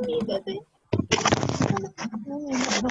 Mi bebé. No me muero.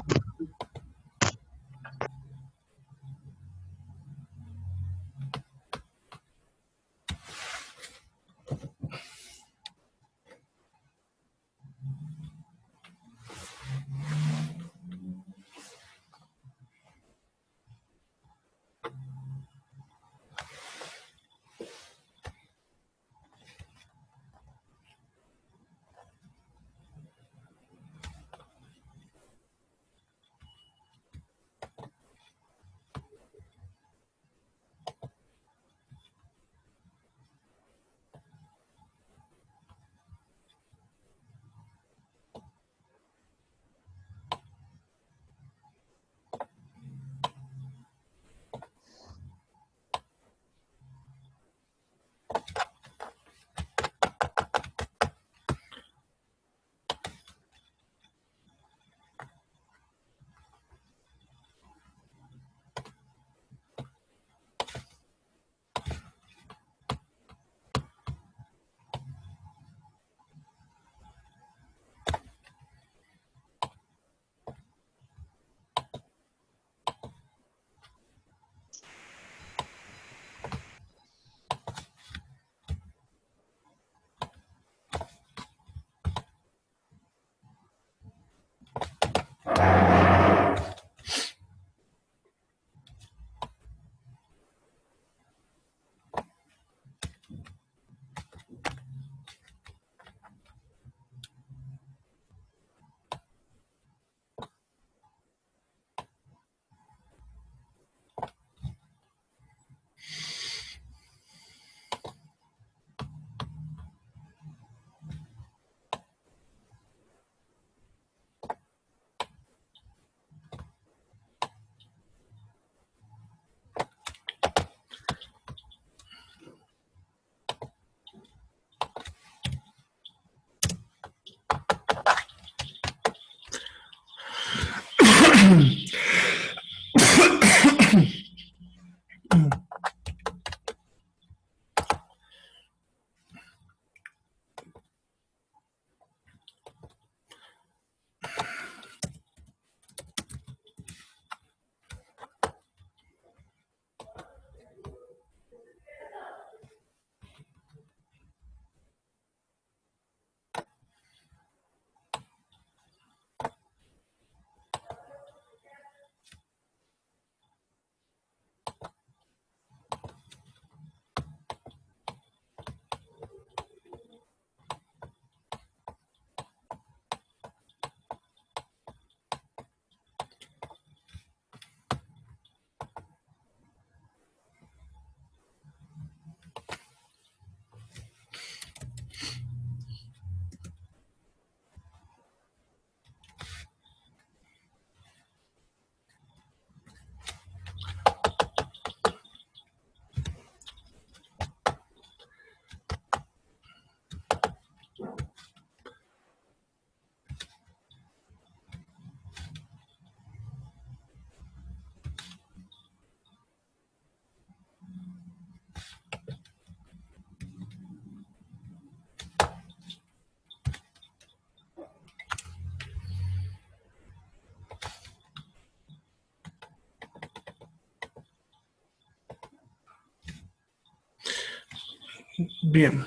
Bien.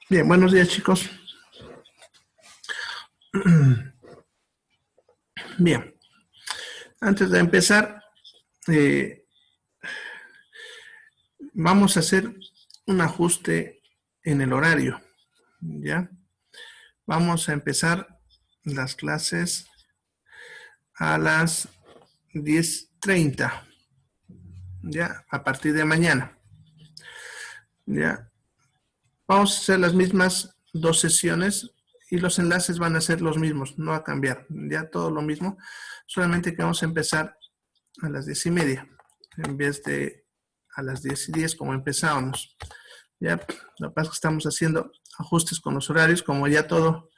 Bien, buenos días, chicos. Bien, antes de empezar, vamos a hacer un ajuste en el horario, ¿ya? Vamos a empezar las clases a las 10:30, ¿ya? A partir de mañana, ¿ya? Vamos a hacer las mismas 2 sesiones y los enlaces van a ser los mismos, no va a cambiar, ya todo lo mismo, solamente que vamos a empezar a las 10:30 en vez de a las 10:10 como empezábamos. Ya, lo que pasa es que estamos haciendo ajustes con los horarios, como ya todo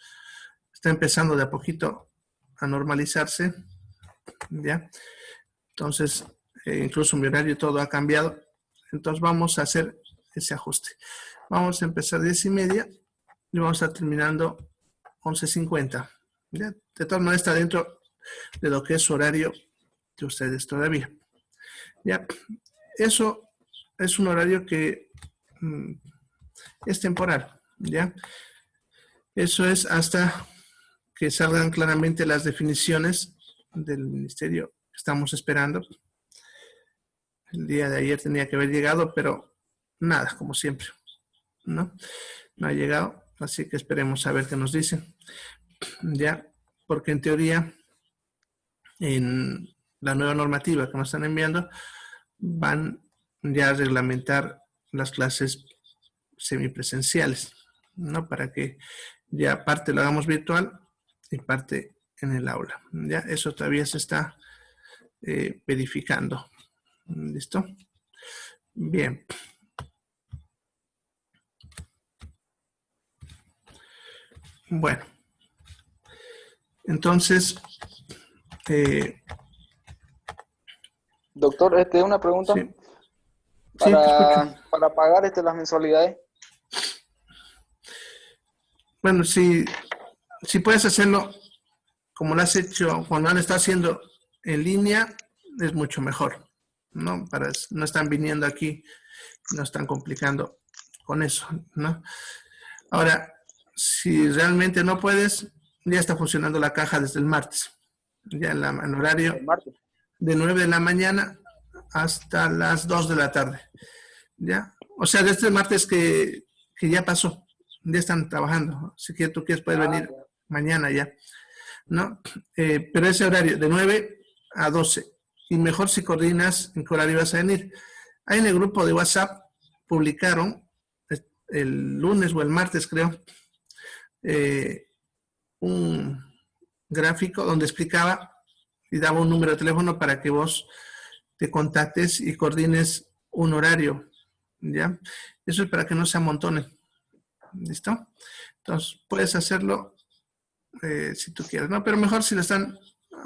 está empezando de a poquito a normalizarse, ya. Entonces, incluso mi horario todo ha cambiado. Entonces vamos a hacer ese ajuste. Vamos a empezar 10:30 y vamos a estar terminando 11:50. ¿Ya? De todas maneras está dentro de lo que es su horario de ustedes todavía. ¿Ya? Eso es un horario que es temporal. ¿Ya? Eso es hasta que salgan claramente las definiciones del ministerio que estamos esperando. El día de ayer tenía que haber llegado, pero nada, como siempre, ¿no? No ha llegado, así que esperemos a ver qué nos dicen. Ya, porque en teoría, en la nueva normativa que nos están enviando, van ya a reglamentar las clases semipresenciales, ¿no? Para que ya parte lo hagamos virtual y parte en el aula. Ya, eso todavía se está verificando. ¿Listo? Bien. Bueno. Entonces, doctor, una pregunta. Sí, sí, te escucho. Para pagar las mensualidades. Bueno, si puedes hacerlo como lo has hecho, cuando lo estás haciendo en línea, es mucho mejor, ¿no? No están viniendo aquí, no están complicando con eso, ¿no? Ahora, si realmente no puedes, ya está funcionando la caja desde el martes, ya en horario de 9 de la mañana hasta las 2 de la tarde, ¿ya? O sea, desde el martes que ya pasó, ya están trabajando, si que tú quieres puedes venir mañana ya, ¿no? Pero ese horario de 9 a 12, y mejor si coordinas en qué horario vas a venir. Ahí en el grupo de WhatsApp publicaron el lunes o el martes, creo, un gráfico donde explicaba y daba un número de teléfono para que vos te contactes y coordines un horario, ¿ya? Eso es para que no se amontonen, ¿listo? Entonces, puedes hacerlo si tú quieres, ¿no? Pero mejor si lo están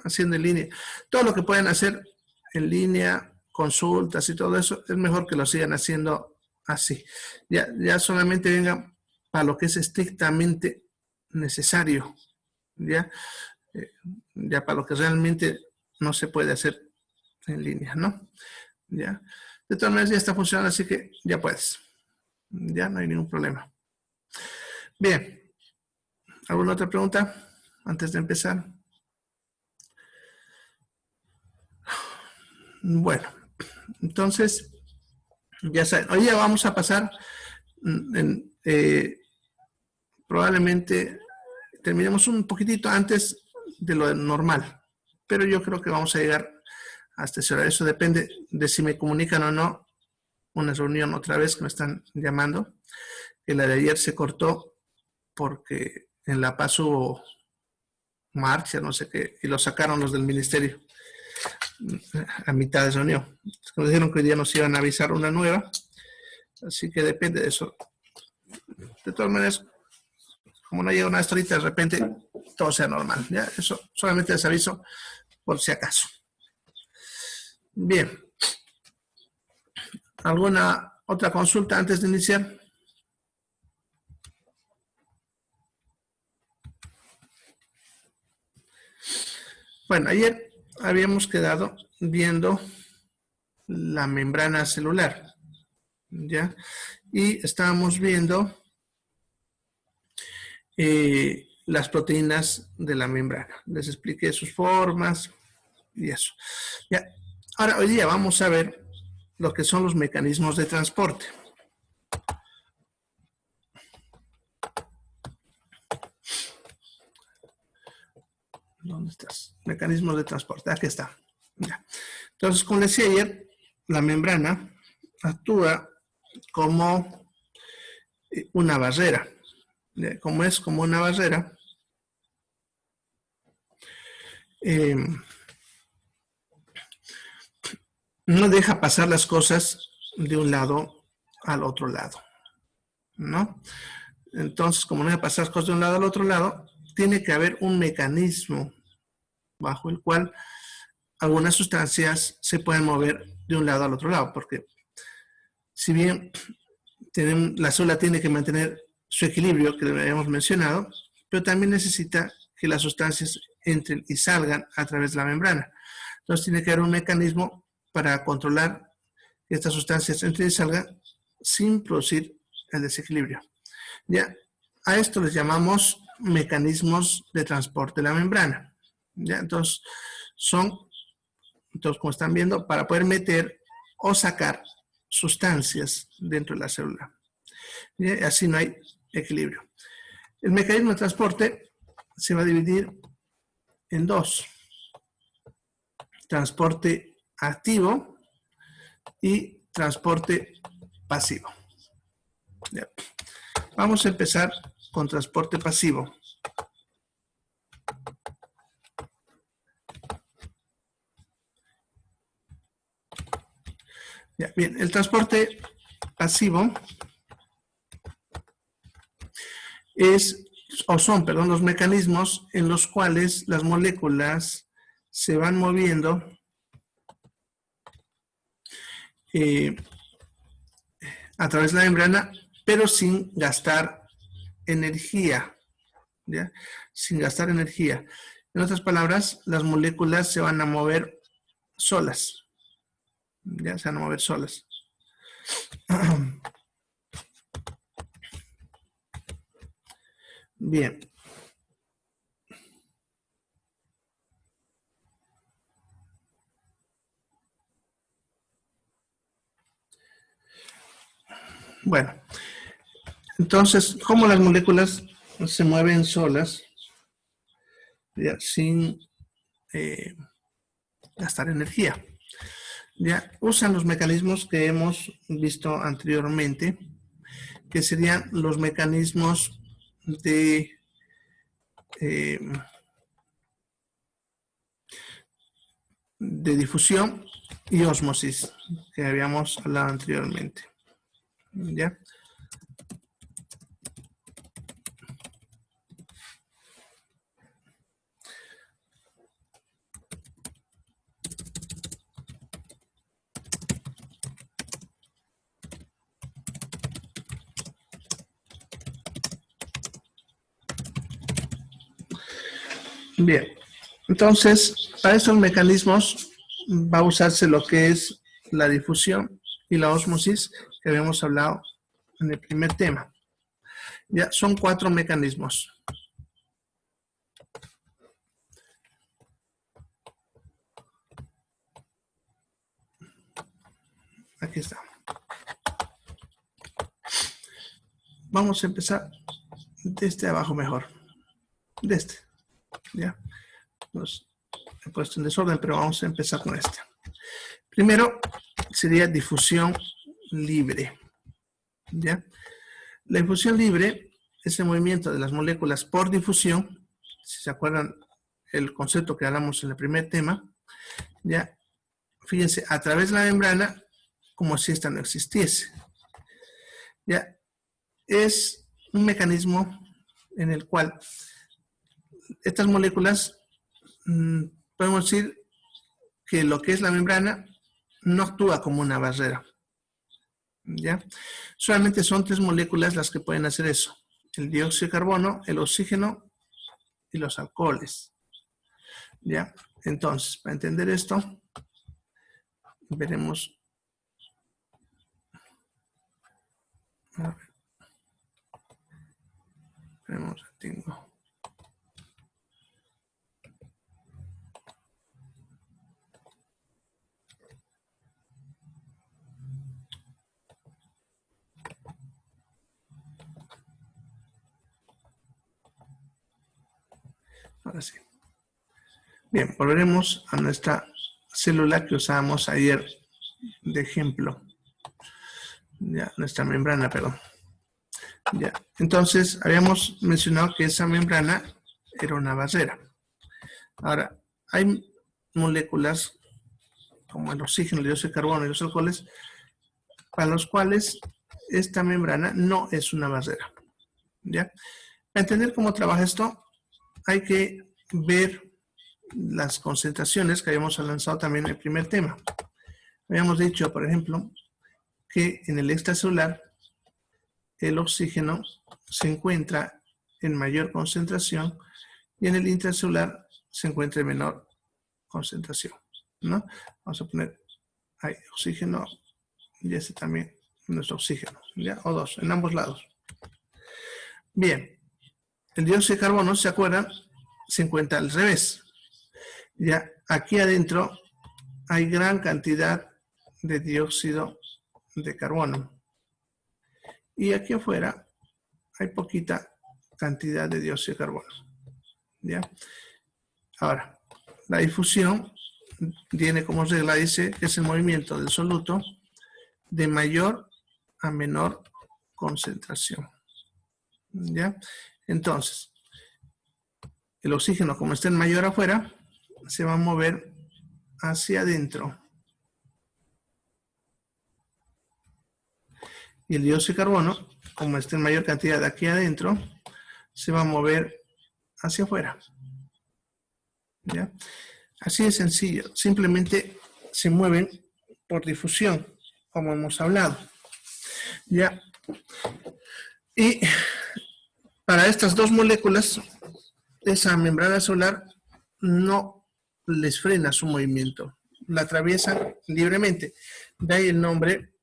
haciendo en línea. Todo lo que pueden hacer en línea, consultas y todo eso, es mejor que lo sigan haciendo así. Ya solamente vengan para lo que es estrictamente necesario, ¿ya? Ya para lo que realmente no se puede hacer en línea, ¿no? ¿Ya? De todas maneras ya está funcionando, así que ya puedes. Ya no hay ningún problema. Bien. ¿Alguna otra pregunta antes de empezar? Bueno, entonces, ya saben, hoy ya vamos a pasar, probablemente terminemos un poquitito antes de lo normal, pero yo creo que vamos a llegar hasta ese hora. Eso depende de si me comunican o no una reunión otra vez que me están llamando, que la de ayer se cortó porque en La Paz hubo marcha, no sé qué, y lo sacaron los del ministerio a mitad de reunión. Nos dijeron que hoy día nos iban a avisar una nueva, así que depende de eso. De todas maneras, como no llega una ahorita, de repente todo sea normal, ¿ya? Eso solamente les aviso por si acaso. Bien. ¿Alguna otra consulta antes de iniciar? Bueno, ayer habíamos quedado viendo la membrana celular, ¿ya? Y estábamos viendo las proteínas de la membrana. Les expliqué sus formas y eso. ¿Ya? Ahora, hoy día vamos a ver lo que son los mecanismos de transporte. ¿Dónde estás? Mecanismos de transporte. Aquí está. Ya. Entonces, como decía ayer, la membrana actúa como una barrera, como es como una barrera, no deja pasar las cosas de un lado al otro lado, ¿no? Entonces, como no deja pasar las cosas de un lado al otro lado, tiene que haber un mecanismo bajo el cual algunas sustancias se pueden mover de un lado al otro lado, porque si bien la célula tiene que mantener su equilibrio, que lo habíamos mencionado, pero también necesita que las sustancias entren y salgan a través de la membrana. Entonces tiene que haber un mecanismo para controlar que estas sustancias entren y salgan sin producir el desequilibrio. ¿Ya? A esto les llamamos mecanismos de transporte de la membrana. ¿Ya? Entonces, como están viendo, para poder meter o sacar sustancias dentro de la célula. Y así no hay equilibrio. El mecanismo de transporte se va a dividir en dos. Transporte activo y transporte pasivo. Ya. Vamos a empezar con transporte pasivo. Ya, bien, el transporte pasivo son los mecanismos en los cuales las moléculas se van moviendo a través de la membrana, pero sin gastar energía, ¿ya? Sin gastar energía. En otras palabras, las moléculas se van a mover solas, ¿ya? Se van a mover solas. Bien. Bueno, entonces, ¿cómo las moléculas se mueven solas, ya, sin gastar energía? Ya usan los mecanismos que hemos visto anteriormente, que serían los mecanismos de difusión y ósmosis que habíamos hablado anteriormente. ¿Ya? Bien, entonces, para estos mecanismos va a usarse lo que es la difusión y la ósmosis que habíamos hablado en el primer tema. Ya, son 4 mecanismos. Aquí está. Vamos a empezar desde abajo mejor. De este. ¿Ya? Los he puesto en desorden, pero vamos a empezar con este. Primero sería difusión libre. ¿Ya? La difusión libre es el movimiento de las moléculas por difusión. Si se acuerdan el concepto que hablamos en el primer tema, ¿ya? Fíjense, a través de la membrana, como si esta no existiese. ¿Ya? Es un mecanismo en el cual estas moléculas, podemos decir que lo que es la membrana no actúa como una barrera. ¿Ya? Solamente son 3 moléculas las que pueden hacer eso. El dióxido de carbono, el oxígeno y los alcoholes. ¿Ya? Entonces, para entender esto, veremos. A ver. Veremos, tengo. Ahora sí. Bien, volveremos a nuestra célula que usábamos ayer de ejemplo. Ya, nuestra membrana, perdón. Ya. Entonces, habíamos mencionado que esa membrana era una barrera. Ahora, hay moléculas como el oxígeno, el dióxido de carbono y los alcoholes, para los cuales esta membrana no es una barrera. ¿Ya? Para entender cómo trabaja esto, hay que ver las concentraciones que habíamos lanzado también en el primer tema. Habíamos dicho, por ejemplo, que en el extracelular el oxígeno se encuentra en mayor concentración y en el intracelular se encuentra en menor concentración, ¿no? Vamos a poner ahí oxígeno y este también nuestro oxígeno, ¿ya? O2, en ambos lados. Bien, el dióxido de carbono, ¿se acuerdan? Se encuentra al revés. Ya, aquí adentro hay gran cantidad de dióxido de carbono. Y aquí afuera hay poquita cantidad de dióxido de carbono. ¿Ya? Ahora, la difusión tiene como regla, dice, que es el movimiento del soluto de mayor a menor concentración. ¿Ya? Entonces, el oxígeno, como está en mayor afuera, se va a mover hacia adentro. Y el dióxido de carbono, como está en mayor cantidad de aquí adentro, se va a mover hacia afuera. ¿Ya? Así de sencillo. Simplemente se mueven por difusión, como hemos hablado. ¿Ya? Y para estas dos moléculas, esa membrana celular no les frena su movimiento. La atraviesan libremente. De ahí el nombre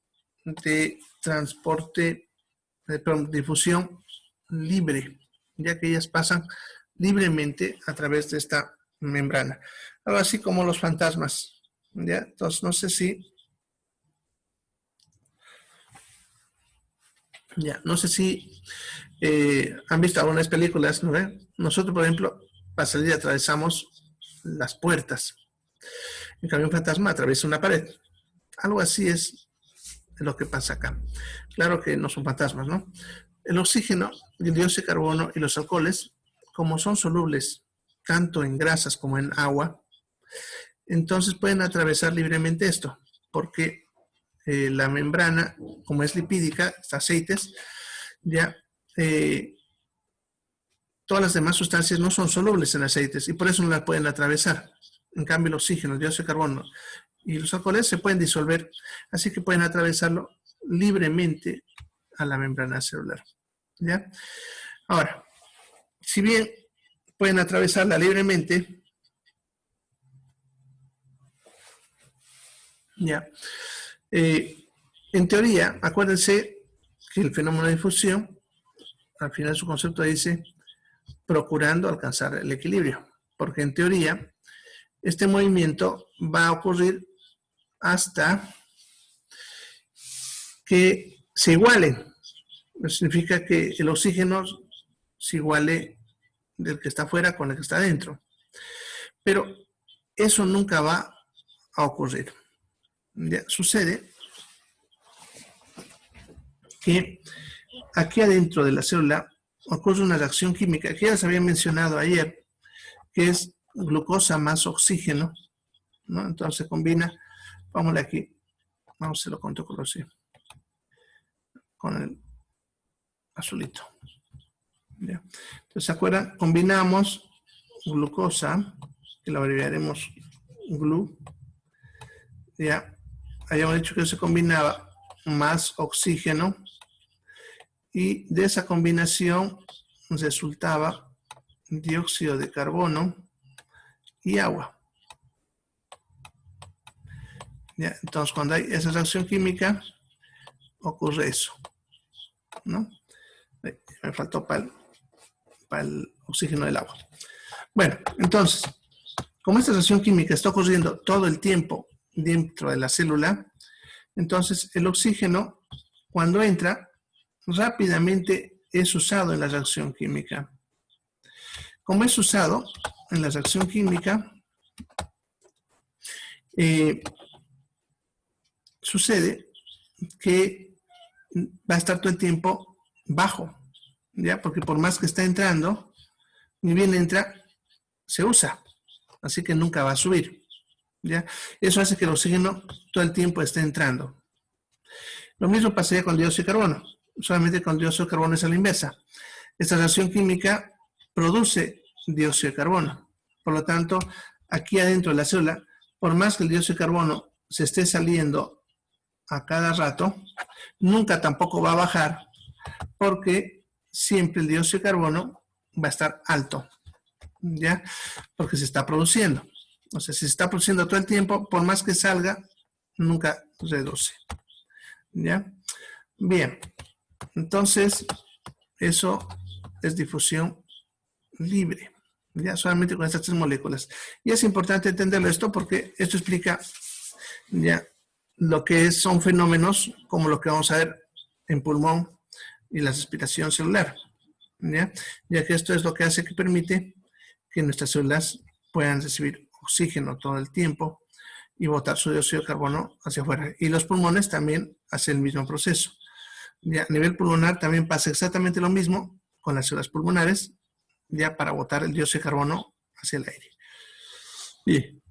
de transporte, perdón, difusión libre, ya que ellas pasan libremente a través de esta membrana. Algo así como los fantasmas. ¿Ya? Entonces, no sé si... Ya, no sé si han visto algunas películas, ¿no? Nosotros, por ejemplo, para salir atravesamos las puertas. En cambio, un fantasma atraviesa una pared. Algo así es lo que pasa acá. Claro que no son fantasmas, ¿no? El oxígeno, el dióxido de carbono y los alcoholes, como son solubles tanto en grasas como en agua, entonces pueden atravesar libremente esto, porque la membrana, como es lipídica, aceites, ya todas las demás sustancias no son solubles en aceites y por eso no la pueden atravesar. En cambio, el oxígeno, el dióxido de carbono y los alcoholes se pueden disolver, así que pueden atravesarlo libremente a la membrana celular. ¿Ya? Ahora, si bien pueden atravesarla libremente, ¿ya? En teoría, acuérdense que el fenómeno de difusión, al final su concepto dice procurando alcanzar el equilibrio, porque en teoría este movimiento va a ocurrir hasta que se igualen. Eso significa que el oxígeno se iguale del que está afuera con el que está adentro. Pero eso nunca va a ocurrir. ¿Ya? Sucede que aquí adentro de la célula ocurre una reacción química que ya les había mencionado ayer, que es glucosa más oxígeno, ¿no? Entonces se combina, vámonos aquí, vamos a hacerlo con otro color, sí, con el azulito. ¿Ya? Entonces, ¿se acuerdan? Combinamos glucosa, que la abreviaremos GLU, ya, habíamos dicho que se combinaba más oxígeno, y de esa combinación resultaba dióxido de carbono y agua. ¿Ya? Entonces, cuando hay esa reacción química, ocurre eso, ¿no? Me faltó para el oxígeno del agua. Bueno, entonces, como esta reacción química está ocurriendo todo el tiempo dentro de la célula, entonces el oxígeno, cuando entra, rápidamente es usado en la reacción química. Como es usado en la reacción química, sucede que va a estar todo el tiempo bajo. ¿ya? Porque por más que está entrando, ni bien entra, se usa. Así que nunca va a subir, ¿ya? Eso hace que el oxígeno todo el tiempo esté entrando. Lo mismo pasaría con el dióxido de carbono. Solamente con el dióxido de carbono es a la inversa. Esta reacción química produce dióxido de carbono. Por lo tanto, aquí adentro de la célula, por más que el dióxido de carbono se esté saliendo a cada rato, nunca tampoco va a bajar, porque siempre el dióxido de carbono va a estar alto, ¿ya? Porque se está produciendo. O sea, si se está produciendo todo el tiempo, por más que salga, nunca reduce, ¿ya? Bien, entonces, eso es difusión libre, ya solamente con estas 3 moléculas. Y es importante entenderlo esto porque esto explica ya lo que son fenómenos como lo que vamos a ver en pulmón y la respiración celular, ya que esto es lo que hace que permite que nuestras células puedan recibir oxígeno todo el tiempo y botar su dióxido de carbono hacia afuera. Y los pulmones también hacen el mismo proceso. Ya, a nivel pulmonar también pasa exactamente lo mismo con las células pulmonares, ya para botar el dióxido de carbono hacia el aire. Bien.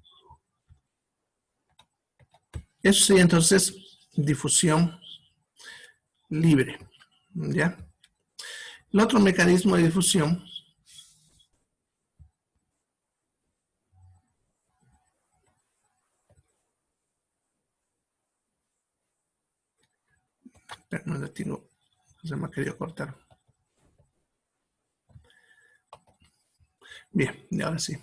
Eso sería entonces difusión libre, ¿ya? El otro mecanismo de difusión no lo tengo, se me ha querido cortar. Bien, y ahora sí.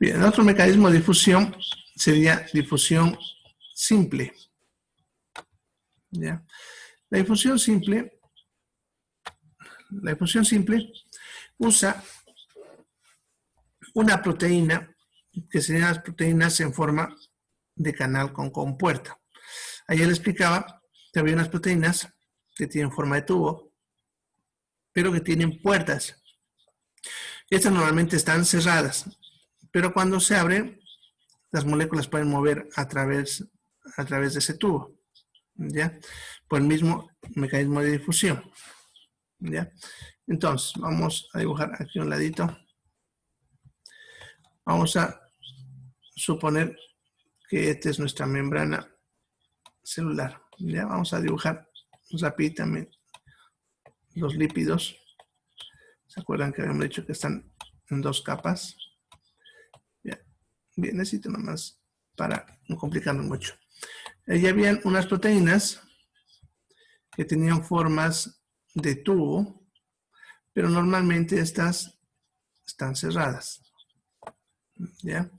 Bien, el otro mecanismo de difusión sería difusión simple. ¿Ya? La difusión simple usa una proteína que serían las proteínas en forma de canal con compuerta. Ayer le explicaba que había unas proteínas que tienen forma de tubo, pero que tienen puertas. Estas normalmente están cerradas, pero cuando se abren, las moléculas pueden mover a través de ese tubo, ¿ya? Por el mismo mecanismo de difusión, ¿ya? Entonces, vamos a dibujar aquí un ladito. Vamos a suponer que esta es nuestra membrana celular, ¿ya? Vamos a dibujar rápidamente los lípidos. ¿Se acuerdan que habíamos dicho que están en 2 capas? Bien, necesito nomás para no complicarnos mucho. Allí habían unas proteínas que tenían formas de tubo, pero normalmente estas están cerradas, ¿ya?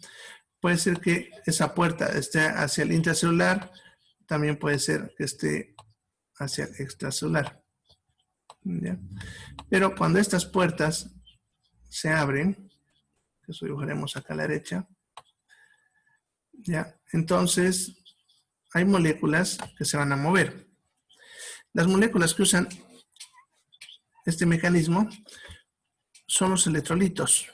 Puede ser que esa puerta esté hacia el intracelular, también puede ser que esté hacia el extracelular, ¿ya? Pero cuando estas puertas se abren, eso dibujaremos acá a la derecha, ¿ya? Entonces, hay moléculas que se van a mover. Las moléculas que usan este mecanismo son los electrolitos,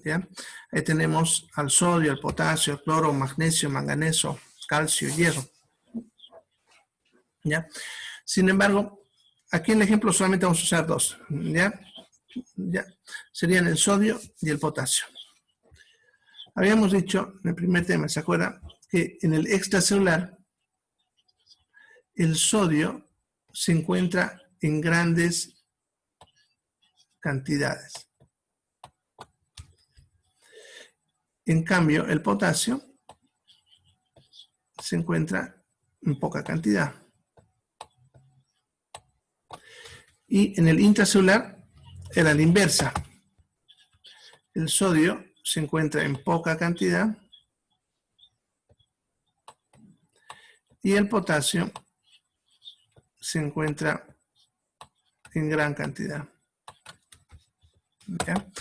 ¿ya? Ahí tenemos al sodio, al potasio, al cloro, magnesio, manganeso, calcio, hierro, ¿ya? Sin embargo, aquí en el ejemplo solamente vamos a usar 2, ¿ya? Serían el sodio y el potasio. Habíamos dicho en el primer tema, ¿se acuerda? Que en el extracelular el sodio se encuentra en grandes cantidades. En cambio, el potasio se encuentra en poca cantidad. Y en el intracelular era la inversa. El sodio se encuentra en poca cantidad y el potasio se encuentra en gran cantidad. ¿Ya?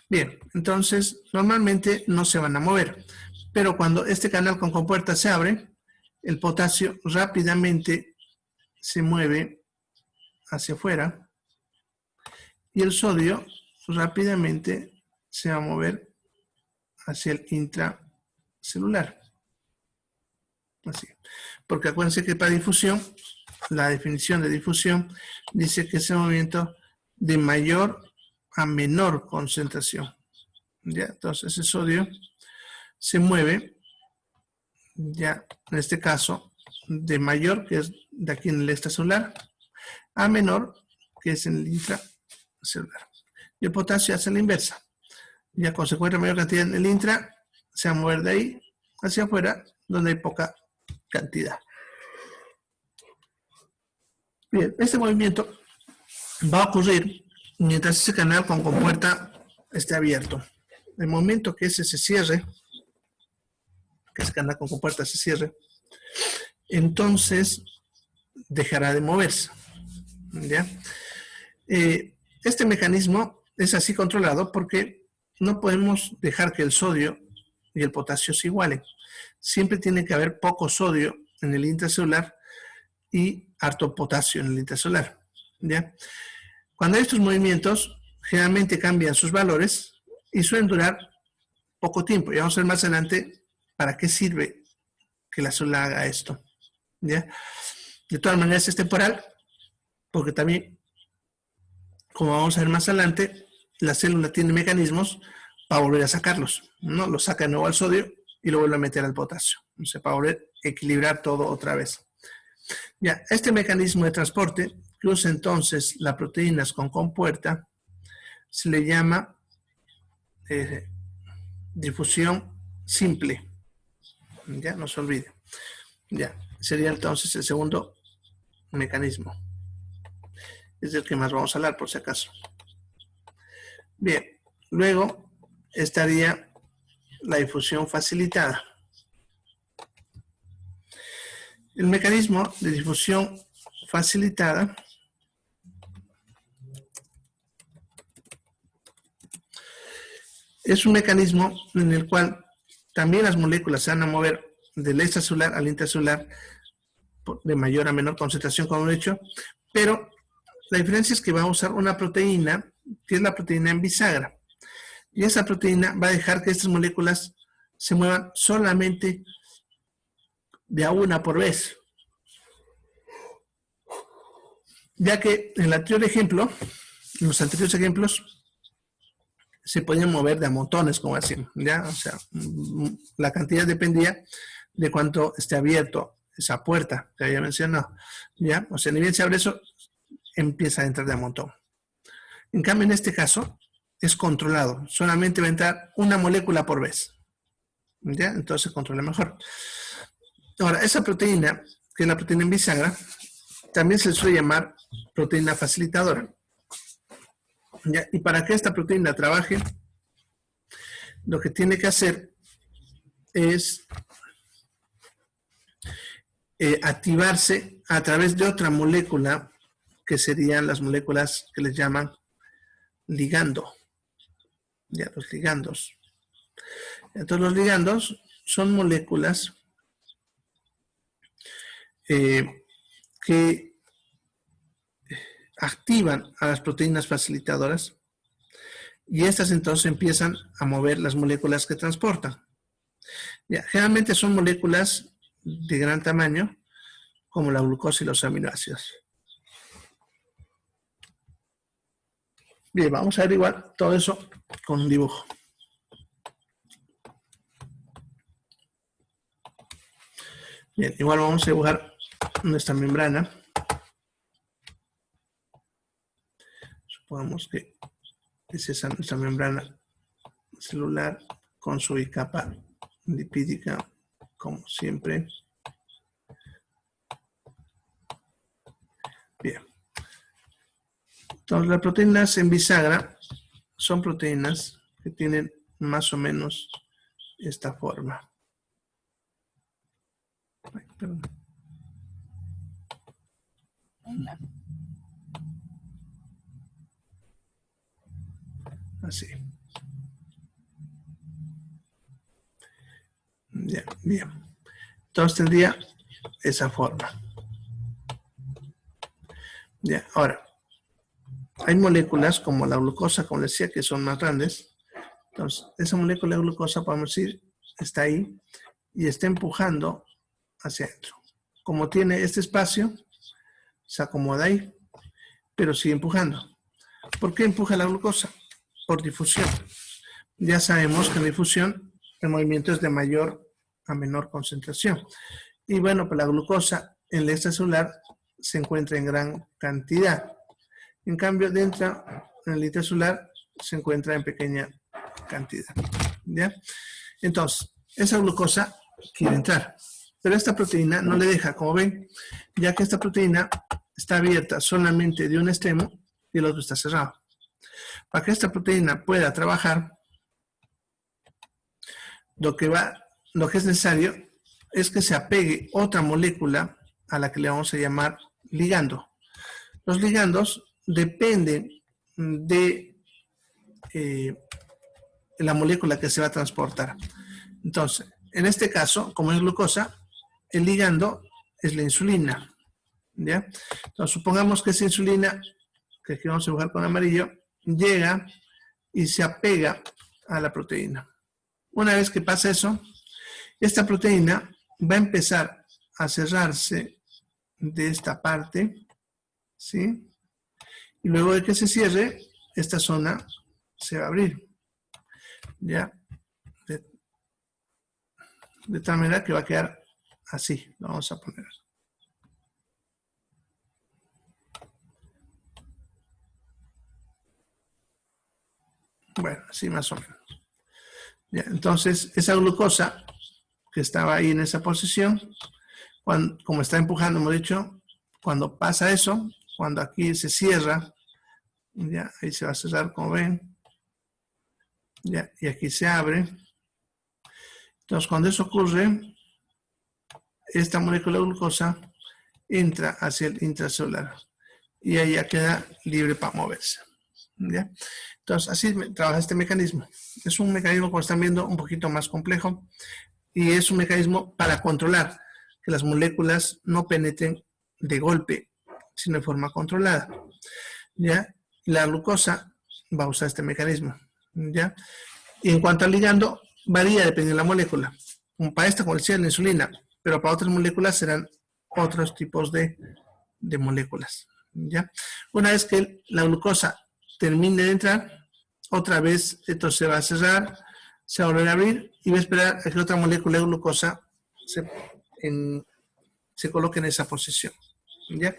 Bien, entonces normalmente no se van a mover, pero cuando este canal con compuerta se abre, el potasio rápidamente se mueve hacia afuera y el sodio rápidamente se va a mover hacia el intracelular. Así. Porque acuérdense que para difusión, la definición de difusión dice que ese movimiento de mayor a menor concentración. ¿Ya? Entonces el sodio se mueve, ya en este caso, de mayor, que es de aquí en el extracelular, a menor, que es en el intracelular. Y el potasio hace la inversa. Ya cuando se encuentra mayor cantidad en el intra, se va a mover de ahí hacia afuera, donde hay poca cantidad. Bien, este movimiento va a ocurrir mientras ese canal con compuerta esté abierto. El momento que ese se cierre, que ese canal con compuerta se cierre, entonces dejará de moverse. ¿Ya? Este mecanismo es así controlado porque no podemos dejar que el sodio y el potasio se igualen. Siempre tiene que haber poco sodio en el intracelular y harto potasio en el intracelular. ¿Ya? Cuando hay estos movimientos, generalmente cambian sus valores y suelen durar poco tiempo. Y vamos a ver más adelante para qué sirve que la célula haga esto. ¿Ya? De todas maneras es temporal, porque también, como vamos a ver más adelante, la célula tiene mecanismos para volver a sacarlos, ¿no? Lo saca de nuevo al sodio y lo vuelve a meter al potasio. O sea, para volver a equilibrar todo otra vez. Ya, este mecanismo de transporte que usa entonces las proteínas con compuerta se le llama difusión simple. Ya, no se olvide. Ya, sería entonces el segundo mecanismo. Es el que más vamos a hablar, por si acaso. Bien, luego estaría la difusión facilitada. El mecanismo de difusión facilitada es un mecanismo en el cual también las moléculas se van a mover del extracelular al intracelular de mayor a menor concentración, como he dicho, pero la diferencia es que va a usar una proteína, que es la proteína en bisagra. Y esa proteína va a dejar que estas moléculas se muevan solamente de a una por vez. Ya que en el anterior ejemplo, en los anteriores ejemplos, se podían mover de a montones, como así, ¿ya? O sea, la cantidad dependía de cuánto esté abierto esa puerta que había mencionado, ¿ya? O sea, ni bien se abre eso, empieza a entrar de a montón. En cambio, en este caso, es controlado. Solamente va a entrar una molécula por vez, ¿ya? Entonces se controla mejor. Ahora, esa proteína, que es la proteína en bisagra, también se suele llamar proteína facilitadora. ¿Ya? Y para que esta proteína trabaje, lo que tiene que hacer es activarse a través de otra molécula, que serían las moléculas que les llaman ligando. Ya, los ligandos. Entonces, los ligandos son moléculas que activan a las proteínas facilitadoras y estas entonces empiezan a mover las moléculas que transportan. Ya, generalmente son moléculas de gran tamaño, como la glucosa y los aminoácidos. Bien, vamos a ver igual todo eso con un dibujo. Bien, igual vamos a dibujar nuestra membrana. Supongamos que es esa nuestra membrana celular con su capa lipídica, como siempre. Bien. Entonces, las proteínas en bisagra son proteínas que tienen más o menos esta forma. Ay, perdón. Así. Ya, bien. Entonces tendría esa forma. Ya, ahora, hay moléculas como la glucosa, como les decía, que son más grandes. Entonces, esa molécula de glucosa, podemos decir, está ahí y está empujando hacia adentro. Como tiene este espacio, se acomoda ahí, pero sigue empujando. ¿Por qué empuja la glucosa? Por difusión. Ya sabemos que en difusión el movimiento es de mayor a menor concentración. Y bueno, pues la glucosa en el extracelular se encuentra en gran cantidad. En cambio, dentro en el intracelular se encuentra en pequeña cantidad. ¿Ya? Entonces, esa glucosa quiere entrar. Pero esta proteína no le deja, como ven, ya que esta proteína está abierta solamente de un extremo y el otro está cerrado. Para que esta proteína pueda trabajar, lo que es necesario es que se apegue otra molécula a la que le vamos a llamar ligando. Los ligandos dependen de la molécula que se va a transportar. Entonces, en este caso, como es glucosa, el ligando es la insulina. ¿Ya? Entonces, supongamos que esa insulina, que aquí vamos a dibujar con amarillo, llega y se apega a la proteína. Una vez que pasa eso, esta proteína va a empezar a cerrarse de esta parte, ¿sí? Y luego de que se cierre, esta zona se va a abrir. ¿Ya? De tal manera que va a quedar así. Lo vamos a poner. Bueno, así más o menos. ¿Ya? Entonces, esa glucosa que estaba ahí en esa posición, como está empujando, hemos dicho, cuando pasa eso, cuando aquí se cierra, ya, ahí se va a cerrar, como ven, ya, y aquí se abre. Entonces, cuando eso ocurre, esta molécula de glucosa entra hacia el intracelular y ahí ya queda libre para moverse. ¿Ya? Entonces, así trabaja este mecanismo. Es un mecanismo, como están viendo, un poquito más complejo y es un mecanismo para controlar que las moléculas no penetren de golpe, sino de forma controlada. ¿Ya? La glucosa va a usar este mecanismo. ¿Ya? Y en cuanto al ligando, varía dependiendo de la molécula. Para esta, como decía, la insulina, pero para otras moléculas serán otros tipos de moléculas. ¿Ya? Una vez que la glucosa termine de entrar, otra vez esto se va a cerrar, se va a volver a abrir y va a esperar a que otra molécula de glucosa se coloque en esa posición. ¿Ya?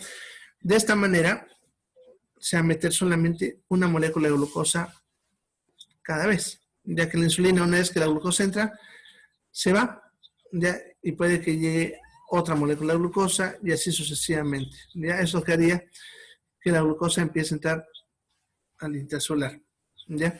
De esta manera, se va a meter solamente una molécula de glucosa cada vez, ya que la insulina, una vez que la glucosa entra, se va, ¿ya? Y puede que llegue otra molécula de glucosa y así sucesivamente. ¿Ya? Eso que haría que la glucosa empiece a entrar al intracelular. ¿Ya?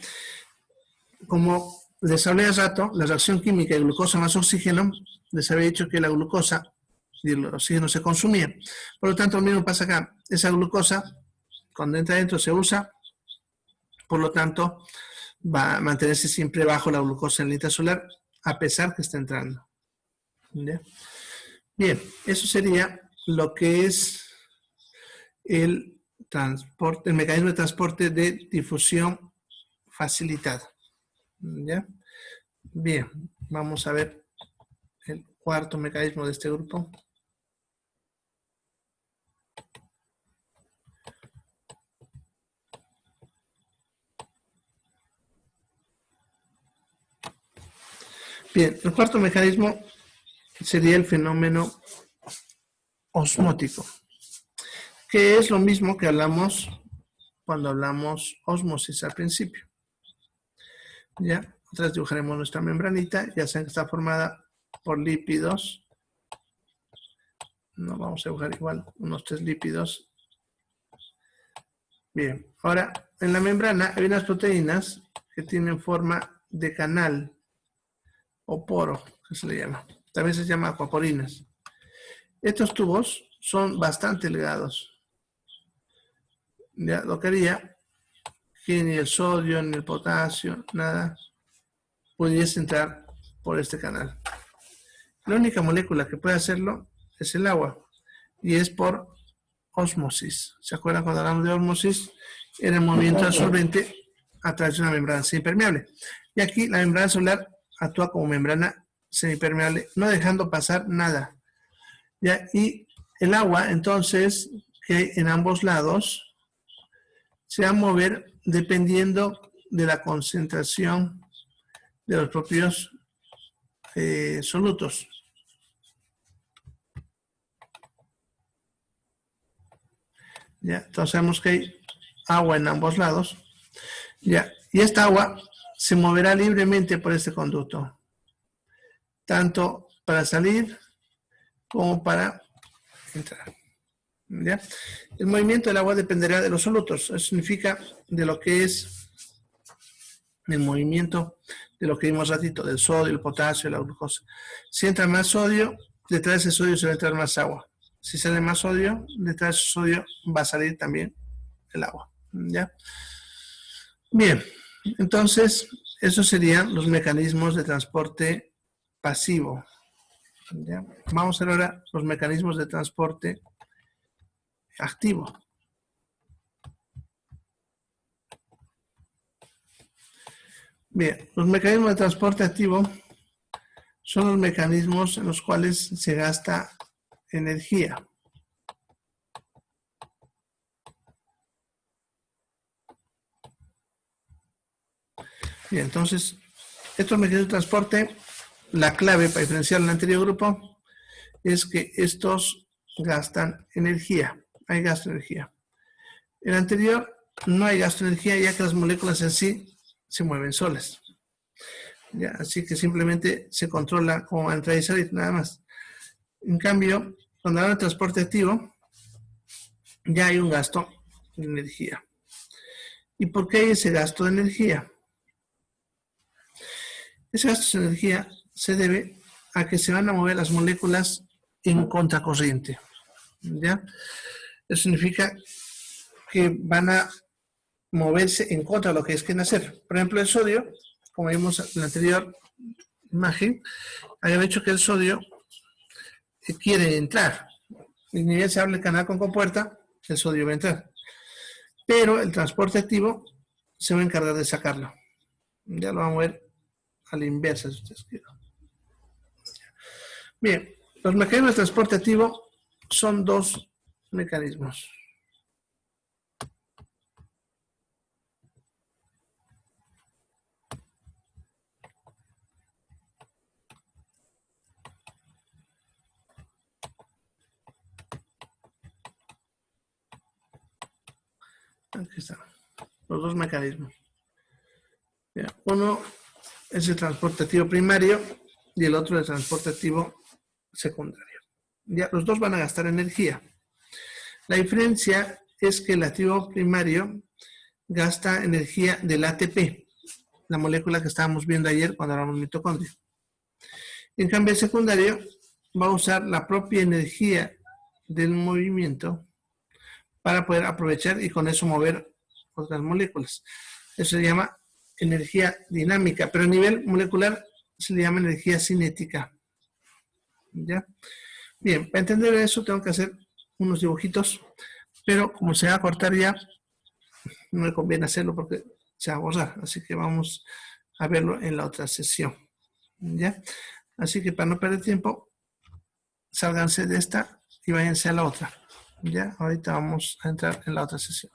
Como les hablé hace rato, la reacción química de glucosa más oxígeno, les había dicho que la glucosa y el oxígeno se consumían. Por lo tanto, lo mismo pasa acá. Esa glucosa, cuando entra adentro, se usa, por lo tanto, va a mantenerse siempre bajo la glucosa en el intracelular, a pesar que está entrando. ¿Ya? Bien, eso sería lo que es el mecanismo de transporte de difusión facilitada. ¿Ya? Bien, vamos a ver el cuarto mecanismo de este grupo. Bien, el cuarto mecanismo sería el fenómeno osmótico, que es lo mismo que hablamos cuando hablamos osmosis al principio. Ya, otra vez dibujaremos nuestra membranita, ya saben que está formada por lípidos. No vamos a dibujar igual unos 3 lípidos. Bien, ahora en la membrana hay unas proteínas que tienen forma de canal o poro, que se le llama. También se llama aquaporinas. Estos tubos son bastante delgados. Ya, lo que haría que ni el sodio, ni el potasio, nada, pudiese entrar por este canal. La única molécula que puede hacerlo es el agua, y es por osmosis. ¿Se acuerdan cuando hablamos de osmosis? Era el movimiento del solvente a través de una membrana semipermeable. Y aquí la membrana celular actúa como membrana semipermeable, no dejando pasar nada. ¿Ya? Y el agua, entonces, que hay en ambos lados, se va a mover dependiendo de la concentración de los propios solutos. Ya, entonces sabemos que hay agua en ambos lados. Ya, y esta agua se moverá libremente por este conducto, tanto para salir como para entrar. ¿Ya? El movimiento del agua dependerá de los solutos. Eso significa de lo que es el movimiento de lo que vimos ratito, del sodio, el potasio, la glucosa. Si entra más sodio, detrás de ese sodio se va a entrar más agua. Si sale más sodio, detrás de ese sodio va a salir también el agua. ¿Ya? Bien, entonces, esos serían los mecanismos de transporte pasivo. ¿Ya? Vamos a ver ahora los mecanismos de transporte activo. Bien, los mecanismos de transporte activo son los mecanismos en los cuales se gasta energía. Bien, entonces, estos mecanismos de transporte, la clave para diferenciar el anterior grupo es que estos gastan energía. Hay gasto de energía. En el anterior no hay gasto de energía, ya que las moléculas en sí se mueven solas. Ya, así que simplemente se controla cómo va a entrar y salir, nada más. En cambio, cuando hablamos de transporte activo, ya hay un gasto de energía. ¿Y por qué hay ese gasto de energía? Ese gasto de energía se debe a que se van a mover las moléculas en contracorriente. ¿Ya? Eso significa que van a moverse en contra de lo que es que hacer. Por ejemplo, el sodio, como vimos en la anterior imagen, había dicho que el sodio quiere entrar. Y ni bien se abre el canal con compuerta, el sodio va a entrar. Pero el transporte activo se va a encargar de sacarlo. Ya lo vamos a ver a la inversa, si ustedes quieren. Bien, los mecanismos de transporte activo son dos mecanismos. Aquí están los dos mecanismos. Ya, uno es el transporte activo primario y el otro el transporte activo secundario. Ya, los dos van a gastar energía. La diferencia es que el activo primario gasta energía del ATP, la molécula que estábamos viendo ayer cuando hablamos de mitocondria. En cambio, el secundario va a usar la propia energía del movimiento para poder aprovechar y con eso mover otras moléculas. Eso se llama energía dinámica, pero a nivel molecular se le llama energía cinética. ¿Ya? Bien, para entender eso tengo que hacer unos dibujitos, pero como se va a cortar ya, no me conviene hacerlo porque se va a borrar, así que vamos a verlo en la otra sesión. ¿Ya? Así que para no perder tiempo, sálganse de esta y váyanse a la otra. Ya, ahorita vamos a entrar en la otra sesión.